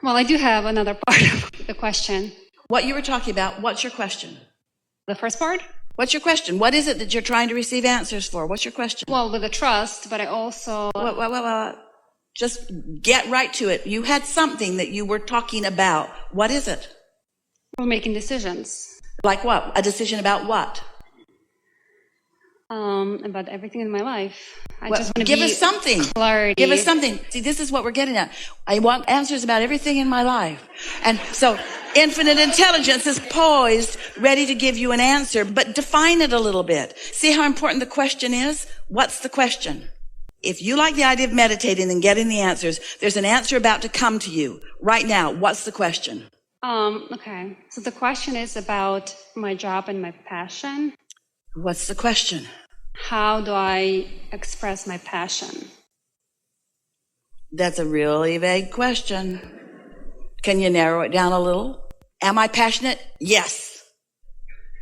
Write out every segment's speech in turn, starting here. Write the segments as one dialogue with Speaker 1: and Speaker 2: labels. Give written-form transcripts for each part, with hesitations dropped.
Speaker 1: Well, I do have another part of the question.
Speaker 2: What you were talking about, what's your question?
Speaker 1: The first part?
Speaker 2: What's your question? What is it that you're trying to receive answers for? What's your question?
Speaker 1: Well, with the trust, but I also...
Speaker 2: Just get right to it. You had something that you were talking about. What is it?
Speaker 1: We're making decisions.
Speaker 2: Like what? A decision about what?
Speaker 1: About everything in my life. I just want to
Speaker 2: give us something.
Speaker 1: Clarity.
Speaker 2: Give us something. See, this is what we're getting at. I want answers about everything in my life. And so infinite intelligence is poised, ready to give you an answer, but define it a little bit. See how important the question is? What's the question? If you like the idea of meditating and getting the answers, there's an answer about to come to you right now. What's the question?
Speaker 1: Okay. So the question is about my job and my passion.
Speaker 2: What's the question?
Speaker 1: How do I express my passion?
Speaker 2: That's a really vague question. Can you narrow it down a little? Am I passionate? Yes.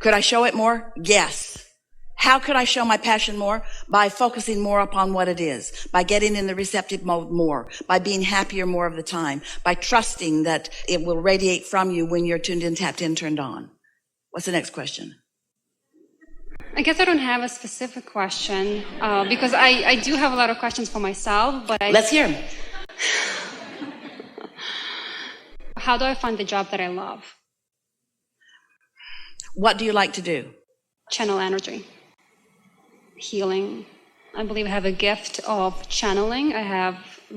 Speaker 2: Could I show it more? Yes. How could I show my passion more? By focusing more upon what it is, by getting in the receptive mode more, by being happier more of the time, by trusting that it will radiate from you when you're tuned in, tapped in, turned on. What's the next question?
Speaker 1: I guess I don't have a specific question because I do have a lot of questions for myself, but
Speaker 2: Let's hear them.
Speaker 1: How do I find the job that I love?
Speaker 2: What do you like to do?
Speaker 1: Channel energy. Healing. I believe I have a gift of channeling.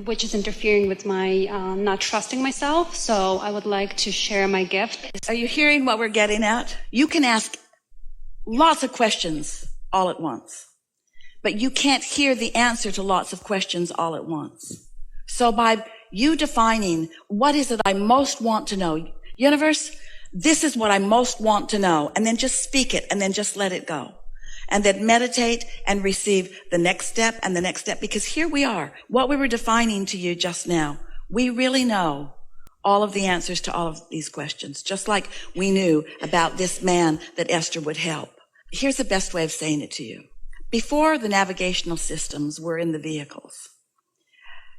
Speaker 1: Which is interfering with my not trusting myself. So I would like to share my gift.
Speaker 2: Are you hearing what we're getting at? You can ask lots of questions all at once, but you can't hear the answer to lots of questions all at once. So by you defining what is it I most want to know, universe, this is what I most want to know, and then just speak it and then just let it go. And then meditate and receive the next step and the next step, because here we are. What we were defining to you just now, we really know all of the answers to all of these questions, just like we knew about this man that Esther would help. Here's the best way of saying it to you. Before the navigational systems were in the vehicles,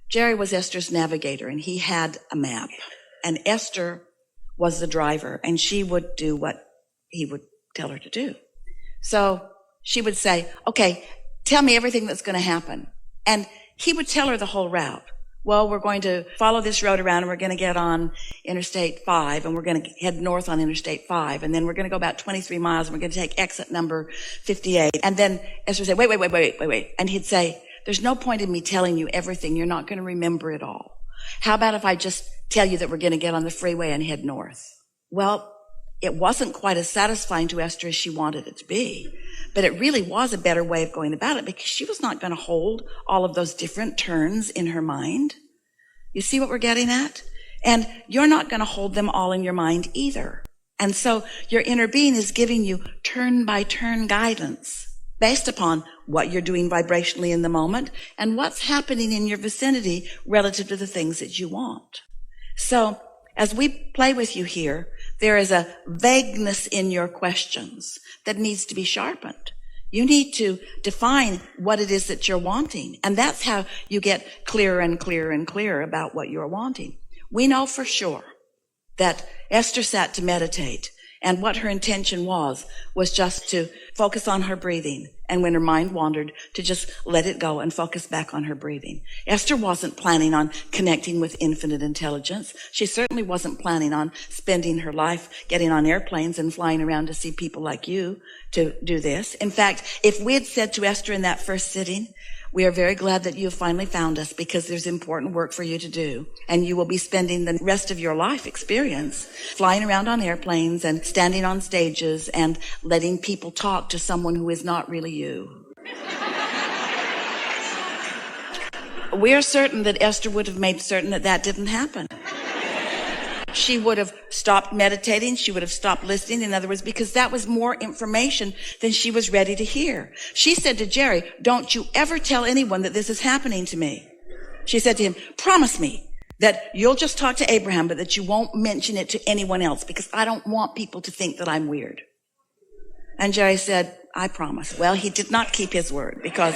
Speaker 2: Jerry was Esther's navigator, and he had a map. And Esther was the driver, and she would do what he would tell her to do. So she would say, okay, tell me everything that's going to happen. And he would tell her the whole route. Well, we're going to follow this road around, and we're going to get on Interstate 5, and we're going to head north on Interstate 5, and then we're going to go about 23 miles, and we're going to take exit number 58. And then Esther would say, wait. And he'd say, there's no point in me telling you everything. You're not going to remember it all. How about if I just tell you that we're going to get on the freeway and head north? Well, it wasn't quite as satisfying to Esther as she wanted it to be, but it really was a better way of going about it, because she was not going to hold all of those different turns in her mind. You see what we're getting at? And you're not going to hold them all in your mind either. And so your inner being is giving you turn-by-turn guidance based upon what you're doing vibrationally in the moment and what's happening in your vicinity relative to the things that you want. So as we play with you here, there is a vagueness in your questions that needs to be sharpened. You need to define what it is that you're wanting. And that's how you get clearer and clearer and clearer about what you're wanting. We know for sure that Esther sat to meditate, and what her intention was just to focus on her breathing. And when her mind wandered, to just let it go and focus back on her breathing. Esther wasn't planning on connecting with infinite intelligence. She certainly wasn't planning on spending her life getting on airplanes and flying around to see people like you to do this. In fact, if we had said to Esther in that first sitting, we are very glad that you have finally found us, because there's important work for you to do. And you will be spending the rest of your life experience flying around on airplanes and standing on stages and letting people talk to someone who is not really you. We are certain that Esther would have made certain that that didn't happen. She would have stopped meditating. She would have stopped listening. In other words, because that was more information than she was ready to hear. She said to Jerry, don't you ever tell anyone that this is happening to me. She said to him, promise me that you'll just talk to Abraham, but that you won't mention it to anyone else, because I don't want people to think that I'm weird. And Jerry said, I promise. Well, he did not keep his word, because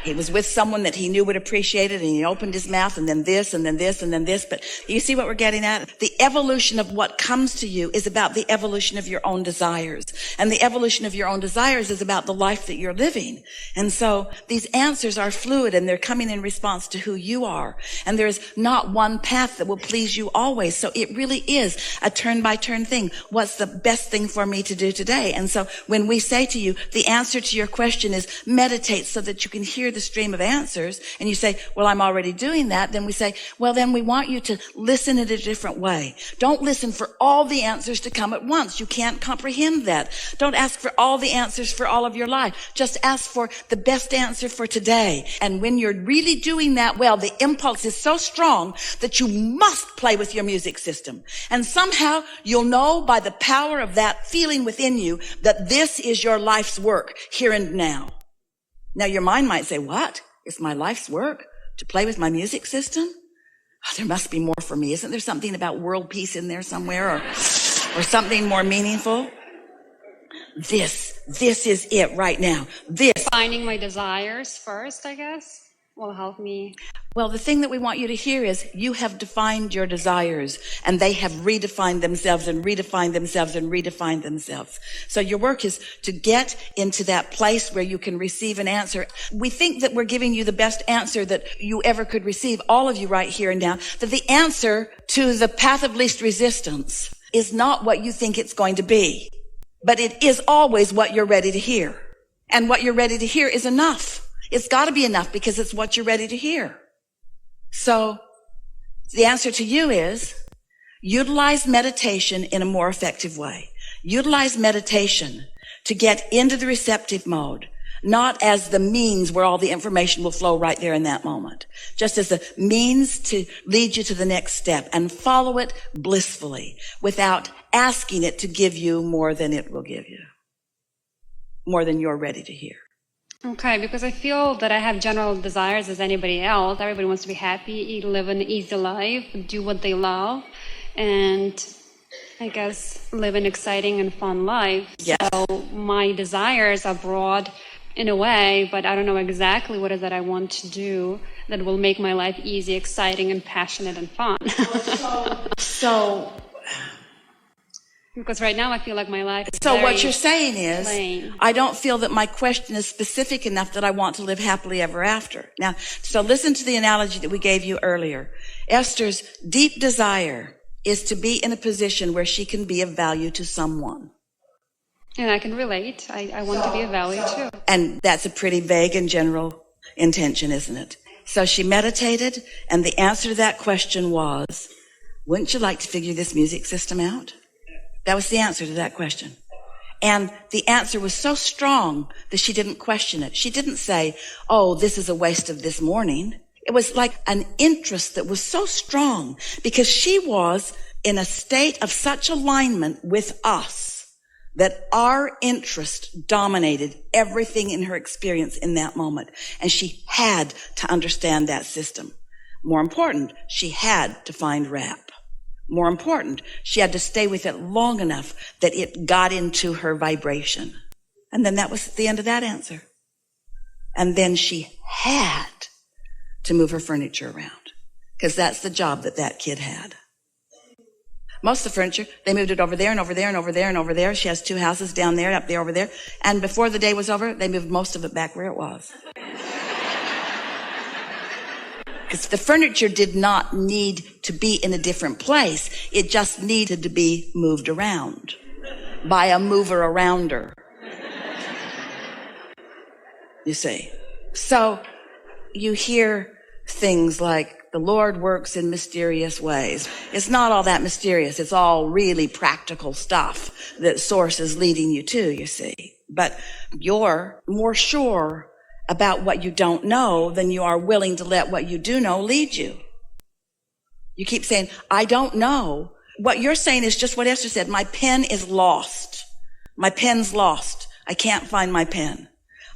Speaker 2: He was with someone that he knew would appreciate it, and he opened his mouth, and then this, and then this, and then this. But you see what we're getting at? The evolution of what comes to you is about the evolution of your own desires. And the evolution of your own desires is about the life that you're living. And so these answers are fluid, and they're coming in response to who you are. And there's not one path that will please you always. So it really is a turn-by-turn thing. What's the best thing for me to do today? And so when we say to you, the answer to your question is meditate so that you can hear the stream of answers, and you say, well, I'm already doing that, then we say, well, then we want you to listen in a different way. Don't listen for all the answers to come at once. You can't comprehend that. Don't ask for all the answers for all of your life. Just ask for the best answer for today. And when you're really doing that well, the impulse is so strong that you must play with your music system. And somehow you'll know by the power of that feeling within you that this is your life's work here and now. Now, your mind might say, what? It's my life's work to play with my music system? Oh, there must be more for me. Isn't there something about world peace in there somewhere, or something more meaningful? This is it right now.
Speaker 1: Finding my desires first, I guess, will help me.
Speaker 2: Well, the thing that we want you to hear is you have defined your desires, and they have redefined themselves and redefined themselves and redefined themselves. So your work is to get into that place where you can receive an answer. We think that we're giving you the best answer that you ever could receive, all of you right here and now, that the answer to the path of least resistance is not what you think it's going to be, but it is always what you're ready to hear. And what you're ready to hear is enough. It's got to be enough because it's what you're ready to hear. So the answer to you is utilize meditation in a more effective way. Utilize meditation to get into the receptive mode, not as the means where all the information will flow right there in that moment, just as the means to lead you to the next step, and follow it blissfully without asking it to give you more than it will give you, more than you're ready to hear.
Speaker 1: Okay, because I feel that I have general desires as anybody else. Everybody wants to be happy, live an easy life, do what they love, and I guess live an exciting and fun life.
Speaker 2: Yes.
Speaker 1: So my desires are broad in a way, but I don't know exactly what it is that I want to do that will make my life easy, exciting, and passionate and fun.
Speaker 2: So
Speaker 1: because right now I feel like my life is
Speaker 2: So
Speaker 1: very
Speaker 2: what you're saying is,
Speaker 1: plain.
Speaker 2: I don't feel that my question is specific enough that I want to live happily ever after. Now, so listen to the analogy that we gave you earlier. Esther's deep desire is to be in a position where she can be of value to someone.
Speaker 1: And I can relate. I want to be of value too.
Speaker 2: And that's a pretty vague and general intention, isn't it? So she meditated, and the answer to that question was, wouldn't you like to figure this music system out? That was the answer to that question. And the answer was so strong that she didn't question it. She didn't say, oh, this is a waste of this morning. It was like an interest that was so strong because she was in a state of such alignment with us that our interest dominated everything in her experience in that moment. And she had to understand that system. More important, she had to find rap. More important, she had to stay with it long enough that it got into her vibration. And then that was the end of that answer. And then she had to move her furniture around because that's the job that that kid had. Most of the furniture, they moved it over there and over there and over there and over there. She has 2 houses down there, up there, over there. And before the day was over, they moved most of it back where it was. Because the furniture did not need to be in a different place. It just needed to be moved around by a mover arounder. You see. So you hear things like, the Lord works in mysterious ways. It's not all that mysterious. It's all really practical stuff that Source is leading you to, you see. But you're more sure about what you don't know than you are willing to let what you do know lead you. You keep saying, I don't know. What you're saying is just what Esther said. My pen is lost. My pen's lost. I can't find my pen.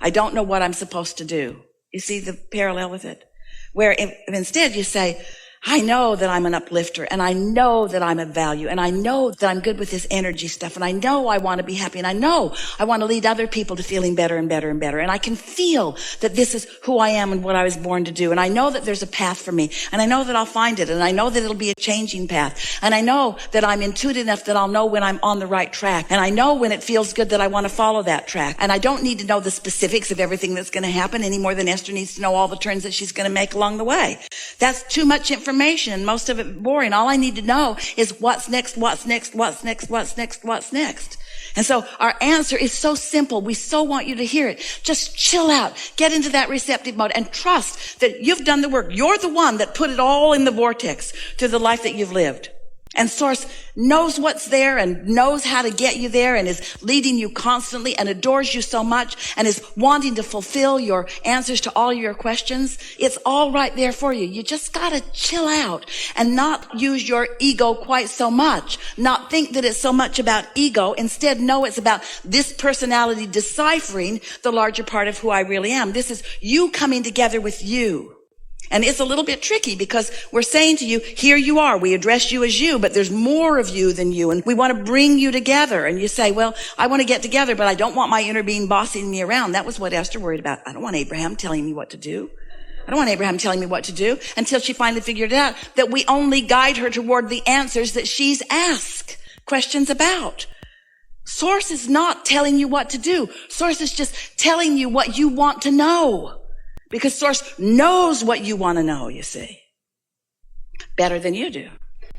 Speaker 2: I don't know what I'm supposed to do. You see the parallel with it? Where if instead you say, I know that I'm an uplifter, and I know that I'm of value, and I know that I'm good with this energy stuff, and I know I want to be happy, and I know I want to lead other people to feeling better and better and better, and I can feel that this is who I am and what I was born to do, and I know that there's a path for me, and I know that I'll find it, and I know that it'll be a changing path, and I know that I'm intuitive enough that I'll know when I'm on the right track, and I know when it feels good that I want to follow that track, and I don't need to know the specifics of everything that's going to happen any more than Esther needs to know all the turns that she's going to make along the way. That's too much information, and most of it boring. All I need to know is what's next, what's next, what's next, what's next, what's next. And so our answer is so simple. We so want you to hear it. Just chill out, get into that receptive mode, and trust that you've done the work. You're the one that put it all in the vortex to the life that you've lived. And Source knows what's there and knows how to get you there and is leading you constantly and adores you so much and is wanting to fulfill your answers to all your questions. It's all right there for you. You just got to chill out and not use your ego quite so much. Not think that it's so much about ego. Instead, know it's about this personality deciphering the larger part of who I really am. This is you coming together with you. And it's a little bit tricky because we're saying to you, here you are. We address you as you, but there's more of you than you. And we want to bring you together. And you say, well, I want to get together, but I don't want my inner being bossing me around. That was what Esther worried about. I don't want Abraham telling me what to do. I don't want Abraham telling me what to do, until she finally figured out that we only guide her toward the answers that she's asked questions about. Source is not telling you what to do. Source is just telling you what you want to know. Because Source knows what you want to know, you see, better than you do.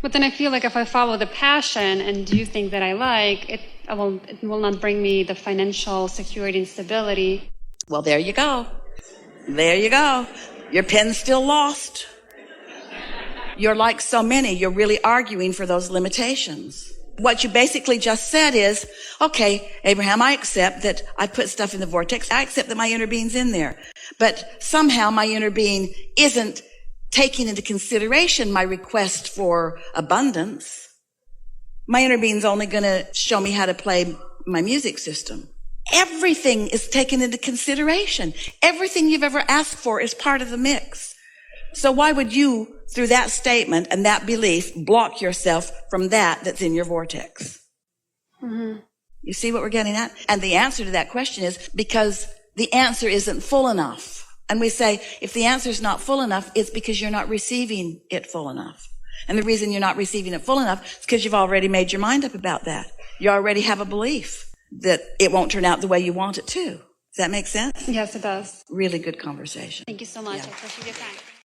Speaker 1: But then I feel like if I follow the passion and do things that I like, it will not bring me the financial security and stability.
Speaker 2: Well, there you go. There you go. Your pen's still lost. You're like so many. You're really arguing for those limitations. What you basically just said is, okay, Abraham, I accept that I put stuff in the vortex. I accept that my inner being's in there. But somehow my inner being isn't taking into consideration my request for abundance. My inner being's only going to show me how to play my music system. Everything is taken into consideration. Everything you've ever asked for is part of the mix. So why would you, through that statement and that belief, block yourself from that's in your vortex?
Speaker 1: Mm-hmm.
Speaker 2: You see what we're getting at? And the answer to that question is because the answer isn't full enough. And we say, if the answer is not full enough, it's because you're not receiving it full enough. And the reason you're not receiving it full enough is because you've already made your mind up about that. You already have a belief that it won't turn out the way you want it to. Does that make sense?
Speaker 1: Yes, it does.
Speaker 2: Really good conversation.
Speaker 1: Thank you so much.
Speaker 2: Yeah.
Speaker 1: I appreciate your time.